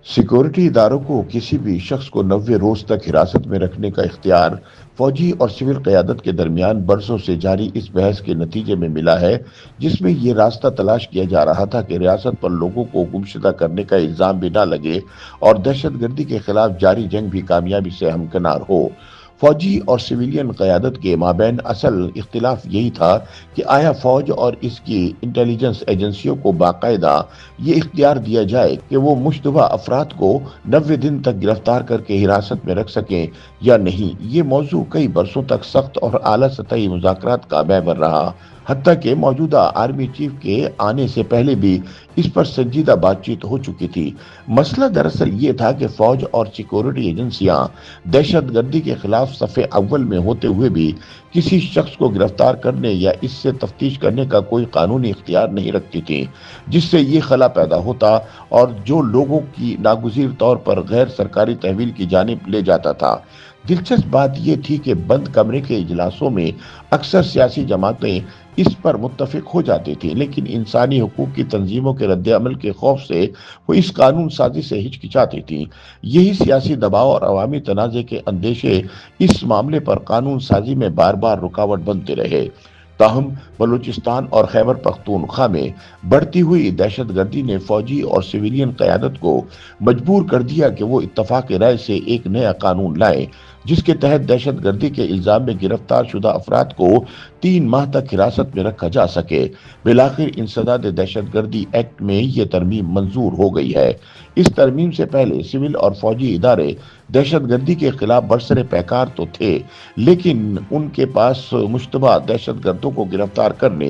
Security इदारों को किसी भी शख्स को 90 रोज तक हिरासत में रखने का इख्तियार फौजी और सिविल क़यादत के दरमियान बरसों से जारी इस बहस के नतीजे में मिला है, जिसमें ये रास्ता तलाश किया जा रहा था कि रियासत पर लोगों को गुमशुदा करने का इल्ज़ाम भी न लगे और दहशतगर्दी के खिलाफ जारी जंग भी कामयाबी से हमकिनार हो। फौजी और सिविलियन क़यादत के माबैन असल इख्तिलाफ यही था कि आया फौज और इसकी इंटेलिजेंस एजेंसियों को बाकायदा ये इख्तियार दिया जाए कि वो मुश्तबा अफराद को 90 दिन तक गिरफ्तार करके हिरासत में रख सकें या नहीं। ये मौजू कई बरसों तक सख्त और आला सतही मुज़ाकरात का महवर रहा। हत्ता के मौजूदा आर्मी चीफ के आने से पहले भी इस पर संजीदा बातचीत हो चुकी थी। मसला दरअसल ये था कि फौज और सिक्योरिटी एजेंसियां दहशतगर्दी के खिलाफ सफ़े अव्वल में होते हुए भी किसी शख्स को गिरफ्तार करने या इससे तफ्तीश करने का कोई कानूनी इख्तियार नहीं रखती थी, जिससे ये खला पैदा होता और जो लोगों की नागुज़ीर तौर पर गैर सरकारी तहवील की जानिब ले जाता था। दिलचस्प बात यह थी कि बंद कमरे के इजलासों में अक्सर सियासी जमातें इस पर मुत्तफिक हो जाती थी, लेकिन इंसानी हुकूक की तंजीमों के रद्द-ए-अमल के खौफ से वो इस कानून साजी से हिचकिचाती थी। यही सियासी दबाव और अवामी तनाज़े के अंदेशे इस मामले पर कानून साजी में बार बार रुकावट बनते रहे। ताहम बलूचिस्तान और खैबर पख्तूनख्वा में बढ़ती हुई दहशतगर्दी ने फौजी और सिविलियन क़यादत को मजबूर कर दिया कि वो इत्तफाक राय से एक नया कानून लाएं, जिसके तहत दहशतगर्दी के इल्ज़ाम में गिरफ्तार शुदा अफराद को 3 माह तक हिरासत में रखा जा सके। बिलाखिर इंसदाद दहशतगर्दी एक्ट में ये तरमीम मंजूर हो गई है। इस तरमीम से पहले सिविल और फौजी इदारे दहशतगर्दी के खिलाफ बरसरे पैकार तो थे, लेकिन उनके पास मुश्तबा दहशतगर्दों को गिरफ्तार करने,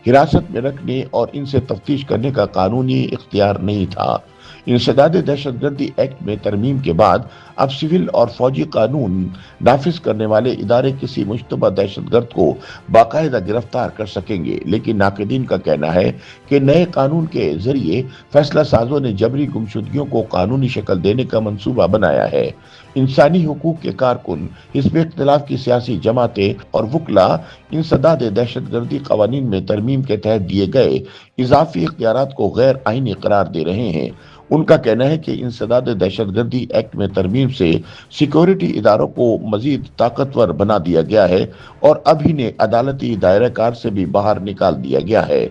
हिरासत में रखने और इनसे तफ्तीश करने का कानूनी इख्तियार नहीं था। इंसदाद दहशतगर्दी एक्ट में तरमीम के बाद अब सिविल और फौजी कानून नाफिज करने वाले इदारे किसी मुश्तबा दहशतगर्द को बाकायदा गिरफ्तार कर सकेंगे, लेकिन नाक़िदीन का कहना है कि नए कानून के जरिए फैसला साजों ने जबरी गुमशुदगियों को कानूनी शक्ल देने का मंसूबा बनाया है। इंसानी हुकूक के कारकुन, हिज़्ब इख्तिलाफ की सियासी जमातें और वुकला इंसदाद दहशतगर्दी कवानीन में तरमीम के तहत दिए गए इजाफी इख्तियारात को गैर आईनी करार दे रहे हैं। उनका कहना है कि इंसदाद दहशतगर्दी एक्ट में तरमीम से सिक्योरिटी इदारों को मजीद ताकतवर बना दिया गया है और अब इन्हें अदालती दायरा कार से भी बाहर निकाल दिया गया है।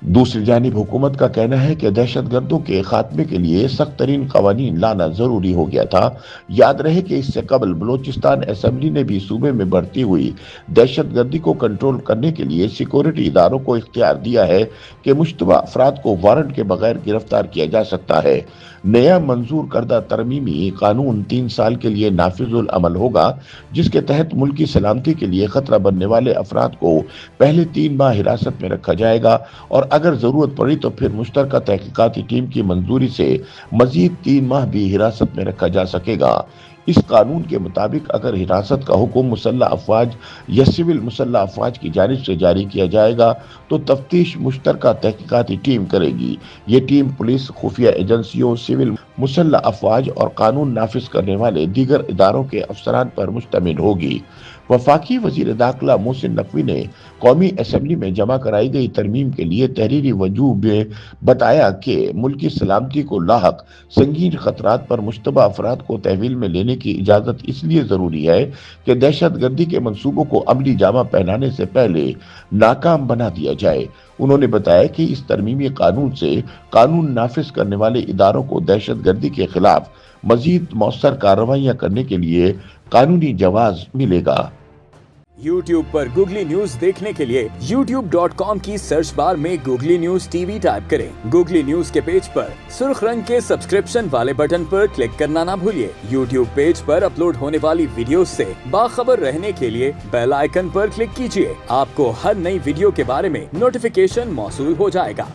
दूसरी जानिब हुकूमत का कहना है कि दहशतगर्दों के खात्मे के लिए सख्त तरीन कवानीन लाना जरूरी हो गया था। याद रहे कि इससे कबल बलोचिस्तान असेंबली ने भी सूबे में बढ़ती हुई दहशतगर्दी को कंट्रोल करने के लिए सिक्योरिटी इदारों को इख्तियार दिया है कि मुश्तबा अफराद को वारंट के बगैर गिरफ्तार किया जा सकता है। नया मंजूर करदा तरमीमी कानून 3 साल के लिए नाफिजुल अमल होगा, जिसके तहत मुल्की सलामती के लिए खतरा बनने वाले अफराद को पहले 3 माह हिरासत में रखा जाएगा और अगर जरूरत पड़ी तो फिर मुश्तरका तहकीकाती टीम की मंजूरी से मजीद 3 माह भी हिरासत में रखा जा सकेगा। इस कानून के मुताबिक अगर हिरासत का हुक्म मुसल्लह अफवाज या सिविल मुसल्लह अफवाज की जानिब से जारी किया जाएगा तो तफ्तीश मुश्तरका तहकीकाती टीम करेगी। ये टीम पुलिस, खुफिया एजेंसियों, सिविल मुसल्लह अफवाज और कानून नाफिज करने वाले दीगर इदारों के अफसरान पर मुश्तमिल होगी। वफाकी वजीर दाखिला मोहसिन नकवी ने कौमी असम्बली में जमा कराई गई तरमीम के लिए तहरीरी वजूह में बताया कि मुल्की सलामती को लाहक संगीन खतरात पर मुश्तबा अफराद को तहवील में लेने की इजाज़त इसलिए ज़रूरी है कि दहशतगर्दी के मंसूबों को अमली जामा पहनाने से पहले नाकाम बना दिया जाए। उन्होंने बताया कि इस तरमीमी कानून से कानून नाफिज करने वाले इदारों को दहशतगर्दी के खिलाफ मजीद मौसर कार्रवाइयाँ करने के लिए कानूनी जवाज मिलेगा। YouTube पर गूगली न्यूज देखने के लिए youtube.com की सर्च बार में गूगली न्यूज टीवी टाइप करें। गूगली न्यूज के पेज पर सुर्ख रंग के सब्सक्रिप्शन वाले बटन पर क्लिक करना ना भूलिए। YouTube पेज पर अपलोड होने वाली वीडियोस से बाखबर रहने के लिए बेल आइकन पर क्लिक कीजिए। आपको हर नई वीडियो के बारे में नोटिफिकेशन मौसूल हो जाएगा।